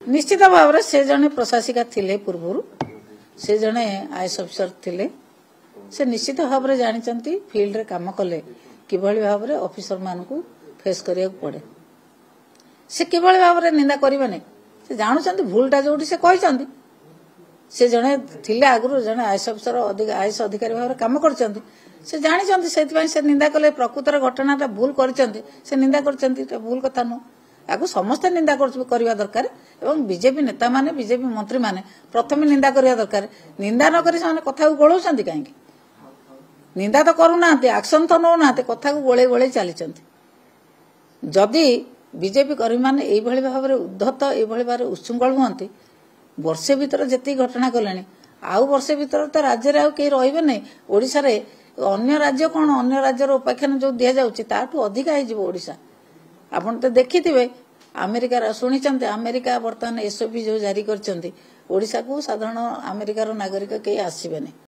निश्चित भाव में से जने प्रशासिका थिले पूर्व से जने आईएएस अफिसर थिले से निश्चित भाव में जानी फील्ड रे काम कले किभली भाव में ऑफिसर मान को फेस करिया पड़े से किभली भाव में निंदा करिबे से जानुचंती भूलटा जोटी से कहचंती से जने थिले आगु जने आईएएस अफिसर आईएएस अधिकारी भाव में काम करचंती से जानी से निंदा कले प्रकृतर घटनाटा भूल करचंती से निंदा करचंती भूल कथा नु आगु समस्त निंदा करवा दरकार एवं बीजेपी नेता माने बीजेपी मंत्री माने प्रथम निंदा करवा दरकार निंदा न करी से कथा को गोलौचंती कहीं निंदा तो करूना एक्शन तो नौना कथा को गोले गोले चली जदि बीजेपी कर्मी मैंने यही भाव में उद्धत यही भाव में उच्छृंखल हुंती वर्षे भीतर जी घटना कले आउ वर्षे भीतर तो राज्य में कहीं रही नहीं ओडिशा रे अन्य राज्य कौन अन्य राज्यर उपाख्यान जो दि जाऊँ अधिका होइजिबो आपण तो देखिथिबे अमेरिका शुणी अमेरिका बर्तमान एसओपी जो जारी करछंती ओडिशा को साधारण अमेरिकार नागरिक कहीं आसबे नहीं।